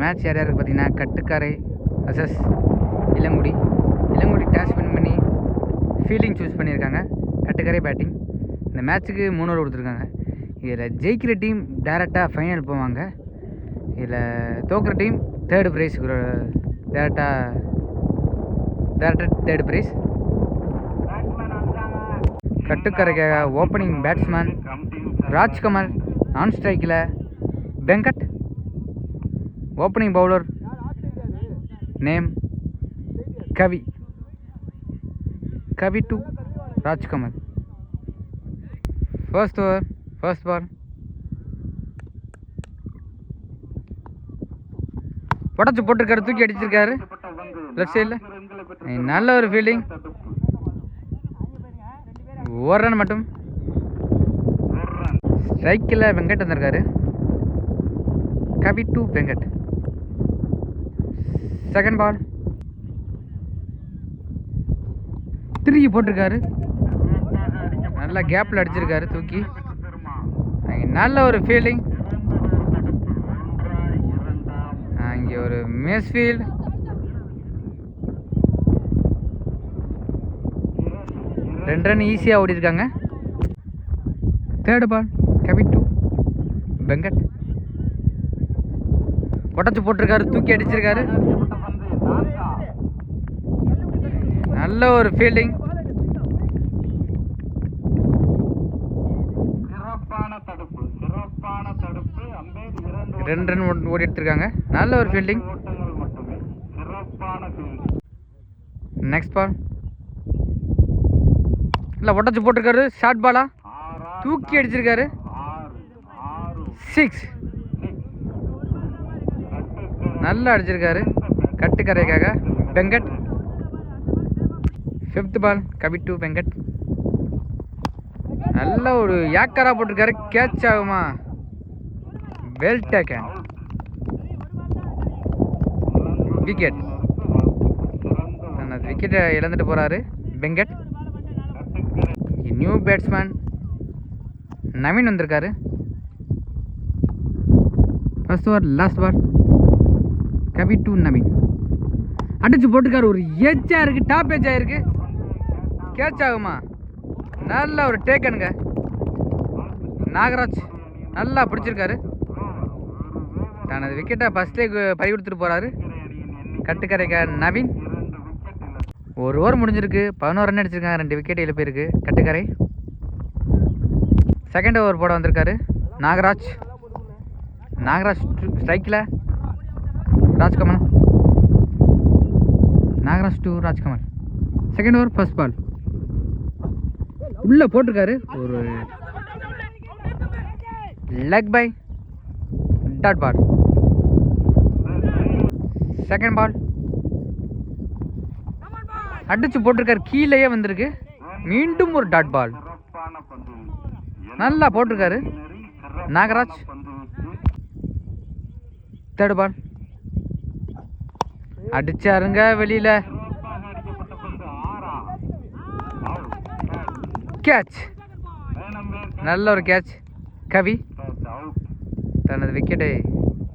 Match யார் யாருக்கு பார்த்தீங்கன்னா கட்டுக்காரை அசஸ் இளங்குடி. இளங்குடி டேஸ் வின் பண்ணி ஃபீல்டிங் சூஸ் பண்ணியிருக்காங்க. கட்டுக்காரை பேட்டிங். இந்த மேட்ச்சுக்கு 3 ஓவர் கொடுத்துருக்காங்க. இதில் ஜெயிக்கிற டீம் டேரெக்டாக ஃபைனல் போவாங்க. இதில் தோக்குற டீம் தேர்டு ப்ரைஸ் டேரெக்டாக தேர்டு ப்ரைஸ். கட்டுக்கரைக்காக ஓப்பனிங் பேட்ஸ்மேன் ராஜ்கமல். நான் ஸ்ட்ரைக்கில் Venkat. Opening bowler name Kavi to Rajkamal. First over first ball. உடச்சி போட்டிருக்காரு, தூக்கி அடிச்சிருக்காரு லெஃப்ட் சைடில். நல்ல ஒரு ஃபீல்டிங். ஒரு ரன் மட்டும். ஸ்ட்ரைக்கில் வெங்கட் வந்திருக்காரு. Kavi to Venkat. Second ball. திருக்கி போட்டிருக்காரு. நல்லா கேப்பில் அடிச்சிருக்காரு தூக்கி. நல்ல ஒரு ஃபீல்டிங். இங்கே ஒரு மிஸ்ஃபீல்ட். ரெண்டு ரன் ஈஸியாக ஓடி இருக்காங்க. Third ball. Kavi to Venkat. உடச்சி போட்டிருக்காரு, தூக்கி அடிச்சிருக்காரு. நல்ல ஒரு ஃபீல்டிங். ரெண்டு ரன் ஓடி எடுத்திருக்காங்க. நல்ல ஒரு ஃபீல்டிங். நெக்ஸ்ட் பால். இல்லை உடச்சி போட்டிருக்காரு. ஷார்ட் பாலா தூக்கி அடிச்சிருக்காரு. 6. நல்லா அடிச்சிருக்காரு கட்டுக்கரைக்காக Venkat. Fifth ball. Kavi to Venkat. நல்ல ஒரு யாக்கரா போட்டிருக்காரு. கேட்ச் ஆகுமா? Well taken. விக்கெட். அந்த விக்கெட்டை இழந்துட்டு போகிறாரு வெங்கட். நியூ பேட்ஸ்மேன் நவீன் வந்திருக்காரு. First over last ball. Kavi to Naveen. அடிச்சு போட்டுக்காரு. ஒரு எஜ்ஜா இருக்கு, டாப் எஜ்ஜா இருக்கு. கேட்ச் ஆகுமா? நல்ல ஒரு டேக்கனுங்க. நாகராஜ் நல்லா பிடிச்சிருக்காரு. தனது விக்கெட்டை ஃபஸ்ட்டே பறி கொடுத்துட்டு போகிறாரு கட்டுக்கரைக்கா நவீன். ஒரு ஓவர் முடிஞ்சிருக்கு. 11 ரன் அடிச்சிருக்காங்க. 2 விக்கெட் இழப்பிருக்கு கட்டுக்கரை. செகண்ட் ஓவர் போட வந்திருக்காரு நாகராஜ். ஸ்ட்ரைக்கில் Rajkamal. Nagaraj to Rajkamal. Second over first ball. உள்ளே போட்டிருக்காரு. ஒரு leg bye dot ball. Second ball. அடிச்சு போட்டிருக்காரு. கீழேயே வந்திருக்கு. மீண்டும் ஒரு டாட் பால். நல்லா போட்டிருக்காரு நாகராஜ். தேர்ட் பால். அடிச்சாருங்க வெளியில. கேட்ச். நல்ல ஒரு கேட்ச். கவி தனது விக்கெட்டை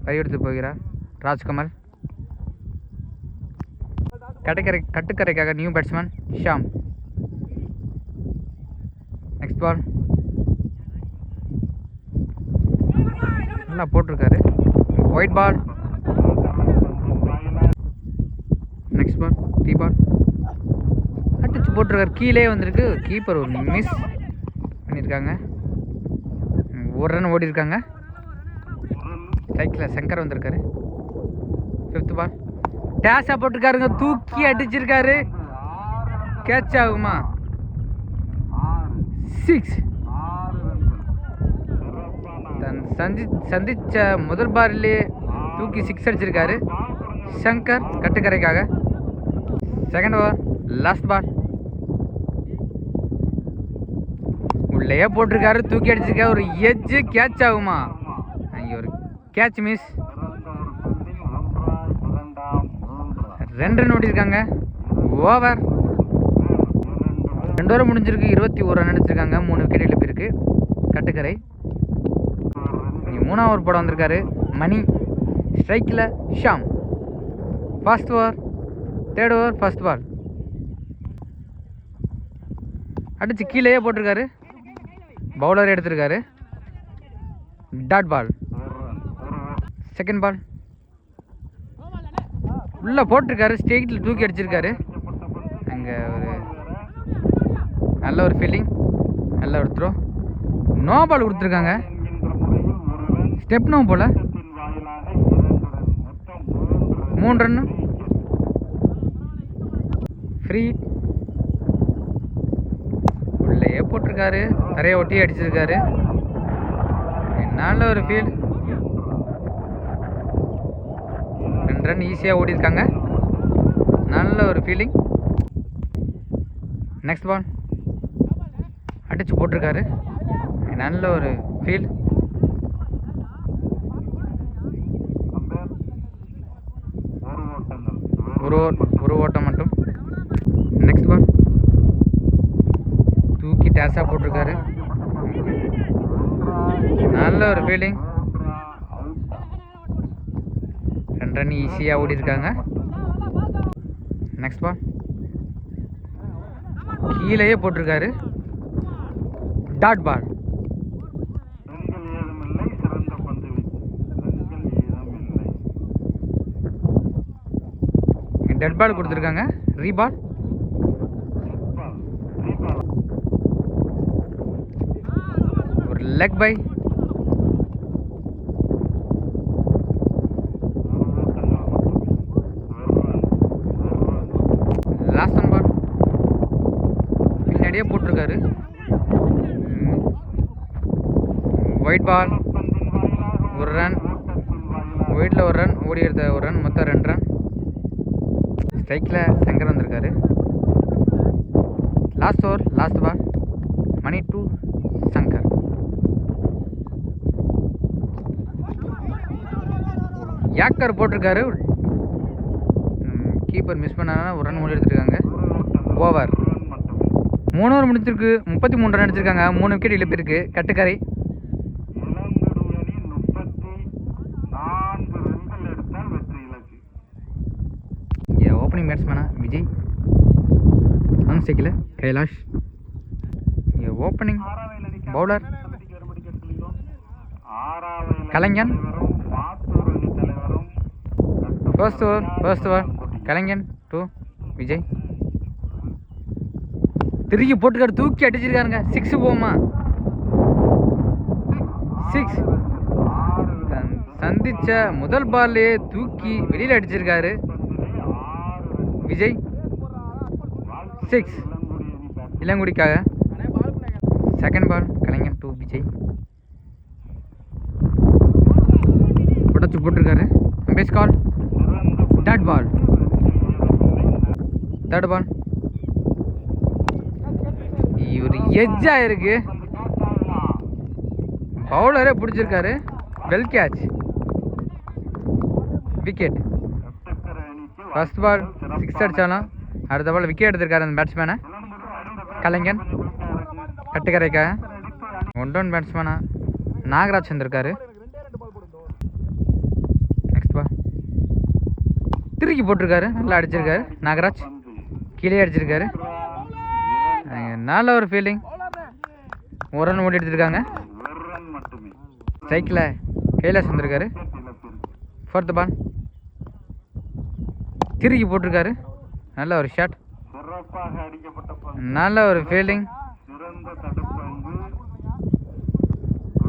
பறிகொடுத்து போகிறார் ராஜ்கமல். கட்டுக்கரைக்காக new batsman Sham. Next ball. நல்லா போட்டிருக்காரு. Wide ball. Next ball. Three ball. அடிச்சு போட்டிருக்காரு. கீழே வந்திருக்கு. கீப்பர் ஒரு மிஸ் பண்ணியிருக்காங்க. ஒரு ரன் ஓடி இருக்காங்க. ஸ்ட்ரைக்கில் சங்கர் வந்திருக்காரு. Fifth ball. டேஷாக போட்டிருக்காருங்க. தூக்கி அடிச்சிருக்காரு. கேட்ச் ஆகுமா? 6. சந்திச்ச முதல் பாலிலே தூக்கி 6 அடிச்சிருக்காரு சங்கர் கட்டுக்கரைக்காக. Second over last ball. உள்ளேயே போட்டிருக்காரு. தூக்கி அடிச்சிருக்காரு. ஒரு எஜ்ஜு. கேட்ச் ஆகுமா? அங்கே ஒரு கேட்ச் மிஸ். 2 ரன் ஓடிருக்காங்க. ஓவர் 2 ஓவர் முடிஞ்சிருக்கு. 21 ரன் அடிச்சிருக்காங்க. 3 விக்கெட் இழப்பிருக்கு கட்டுக்கரை. 3ஆம் ஓவர் போட வந்திருக்காரு மணி. ஸ்ட்ரைக்கில் Sham. First over, third over, first ball அடிச்சு கீழேயே போட்டிருக்காரு. பவுலர் எடுத்திருக்காரு. Dot ball. செகண்ட் பால் உள்ளே போட்டிருக்காரு. ஸ்ட்ரைக்கில் தூக்கி அடிச்சிருக்காரு. அங்கே ஒரு நல்ல ஒரு ஃபீல்டிங், நல்ல ஒரு த்ரோ. நோ பால் கொடுத்துருக்காங்க. ஸ்டெப் நோ போல் 3 ரன்னு ஃப்ரீ. உள்ளேயே போட்டிருக்காரு. நிறைய ஒட்டி அடிச்சிருக்காரு. நல்ல ஒரு ஃபீல்ட். 2 ரன் ஈஸியாக ஓடி இருக்காங்க. நல்ல ஒரு ஃபீல்டிங். நெக்ஸ்ட் பால் அடிச்சு போட்டிருக்காரு. நல்ல ஒரு ஃபீல்ட். ஒரு ஓட்டம் மட்டும். நெக்ஸ்ட் பால் தூக்கி டேஸாக போட்டிருக்காரு. நல்ல ஒரு ஃபீல்டிங். 2 ரன் ஈஸியாக ஓடி இருக்காங்க. நெக்ஸ்ட் பால் கீழேயே போட்டிருக்காரு. டாட் பால். டெட் பால் கொடுத்துருக்காங்க. ரீபால். ஒரு லெக் பை. லாஸ்ட் பால் பின்னாடியே போட்டிருக்காரு. ஒயிட் பால். ஒரு ரன். ஒயிட்டில் ஒரு ரன், ஓடி எடுத்த ஒரு ரன், மொத்தம் 2 ரன். ஸ்ட்ரைக்கில் சங்கர் வந்திருக்காரு. Last over, last ball. Mani to Shankar. Yorker போட்டிருக்காரு. கீப்பர் மிஸ் பண்ணாங்கன்னா ஒரு ரன் ஓடி எடுத்துருக்காங்க. ஓவர். 3 ஓவர் முடிச்சிருக்கு. 33 ரன் அடிச்சிருக்காங்க. 3 விக்கெட் இழப்பிருக்கு. கட்டுக்கரை. ஓப்பனிங் பேட்ஸ்மேனா விஜய். ஆன் ஸ்ட்ரைக்கில் Kailash. Opening bowler Kalaignan. First over Kalaignan to Vijay. திருக்கி போட்டுக்காரு. தூக்கி அடிச்சிருக்காருங்க. 6 போமா. 6 சந்திச்ச முதல் பால்லே தூக்கி வெளியில் அடிச்சிருக்காரு விஜய். 6 இளங்குடிக்காக. செகண்ட் பால் கலைஞன் டு விஜய். உடச்சு போட்டிருக்காரு. அம்பேஸ் கால். Dot ball. தேர்ட் பால் ஒரு எஜ்ஜாக இருக்கு. பவுலரே பிடிச்சிருக்காரு. Well catch. Wicket. First ball 6 அடித்தாலும் அடுத்த பால் விக்கெட் எடுத்திருக்காரு அந்த பேட்ஸ்மேனை. கலைஞன் கட்டுக்கரைக்காக. 1 டவுன் பேட்ஸ்மேனா நாகராஜ் வந்திருக்காரு. நெக்ஸ்ட் பால் திருக்கி போட்டிருக்காரு. நல்லா அடிச்சிருக்காரு நாகராஜ். கீழே அடிச்சிருக்காரு. நல்ல ஒரு ஃபீல்டிங். 1 ரன் ஓடி எடுத்திருக்காங்க. ஸ்ட்ரைக்கில் கைலாஷ் வந்திருக்காரு. 4th பால் திருக்கி போட்டிருக்காரு. நல்ல ஒரு ஷாட். நல்ல ஒரு ஃபீல்டிங்.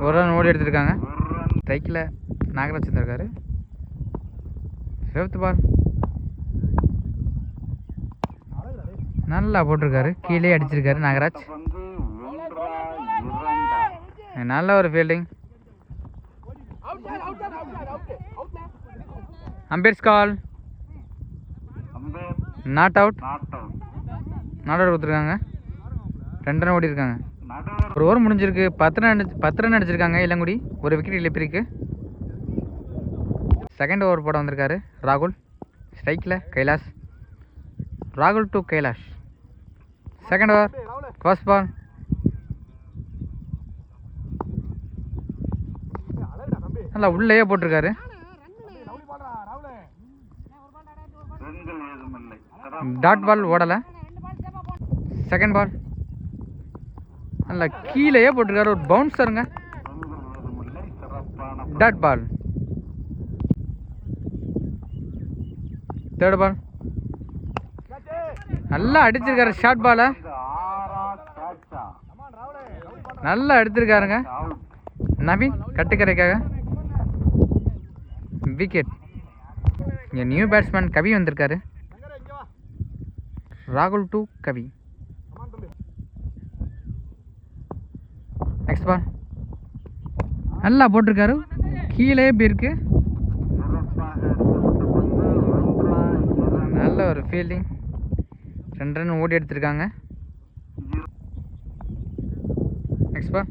1 ரன் ஓடி எடுத்திருக்காங்க. ஸ்ட்ரைக்கில் நாகராஜ் வந்திருக்காரு. 5th பால் நல்லா போட்டிருக்காரு. கீழே அடிச்சிருக்காரு நாகராஜ். நல்ல ஒரு fielding. அம்பேர்ஸ் call. Not out. Not out கொடுத்துருக்காங்க. 2 ரன் ஓடி இருக்காங்க. ஒரு ஓவர் முடிஞ்சிருக்கு. 10 ரன் அடிச்சிருக்காங்க இளங்குடி. ஒரு விக்கெட் இழப்பிருக்கு. செகண்ட் ஓவர் போட வந்திருக்காரு ராகுல். ஸ்ட்ரைக்கில் கைலாஷ். ராகுல் to Kailash. Second over first ball நல்லா உள்ளேயே போட்டிருக்காரு. டாட் பால் ஓடலை. செகண்ட் பால் நல்லா கீழேயே போட்டிருக்காரு, ஒரு பவுன்சருங்க. Dot ball. தேர்ட் பால் நல்லா அடிச்சிருக்காரு, ஷார்ட் பாலை நல்லா எடுத்திருக்காருங்க நவீன் கட்டுக்கரைக்காக. விக்கெட். இங்கே நியூ பேட்ஸ்மேன் கவி வந்திருக்காரு. ராகுல் டு கவி. நெக்ஸ்ட் பால் நல்லா போட்டிருக்காரு, கீழே போயிருக்கு. நல்ல ஒரு ஃபீல்டிங். 2 ரன் ஓடி எடுத்திருக்காங்க. நெக்ஸ்ட் பால்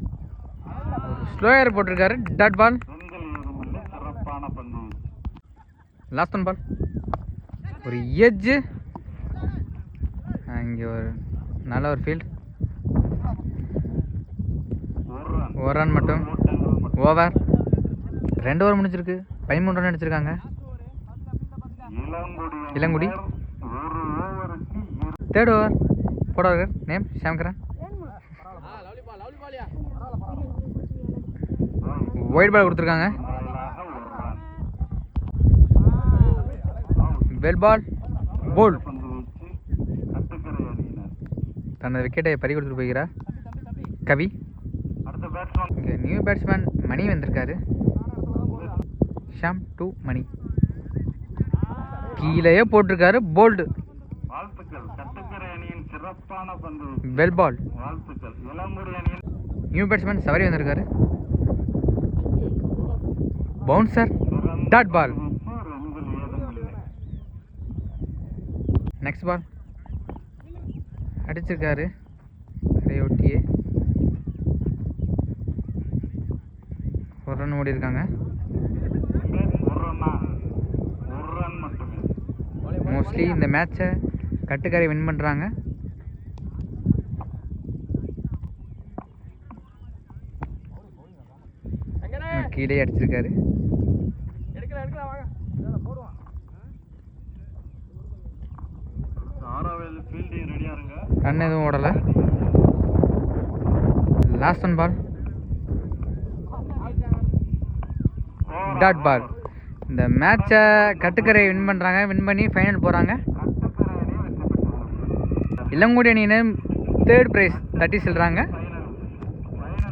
ஸ்லோயர் போட்டிருக்காரு, dot ball. Last one ball ஒரு எட்ஜு. இங்கே ஒரு நல்ல ஒரு ஃபீல்ட். ஒரு ரன் மட்டும். ஓவர். 2 ஓவர் முடிஞ்சிருக்கு. 13 ரன் அடிச்சிருக்காங்க. இளங்குடி. தேர்ட் ஓவர் போடுவார். நேம் ஷாம்கரன். ஒயிட் பால் கொடுத்துருக்காங்க. Well ball. போல். தனது விக்கெட்டை பறி கொடுத்துட்டு போகிறார் கவி. இங்கே நியூ பேட்ஸ்மேன் மணி வந்திருக்காரு. ஷாம் டு மணி. கீழேயே போட்டிருக்காரு, bowled. Well ball. New batsman Savari வந்திருக்காரு. Bouncer, dot ball. Next ball அடிச்சிருக்காரு ஒட்டியே. ஒரு ரன் ஓடி இருக்காங்க. மோஸ்ட்லி இந்த மேட்சை கட்டுக்கரை வின் பண்ணுறாங்க. கீழே அடிச்சிருக்காரு. ரன் எதுவும் ஓடலை. Last one ball dot ball. இந்த மேட்சை கட்டுக்கரை வின் பண்ணுறாங்க. வின் பண்ணி ஃபைனல் போகிறாங்க. இளங்குடி அணியினர் 3rd ப்ரைஸ் தட்டி செல்கிறாங்க.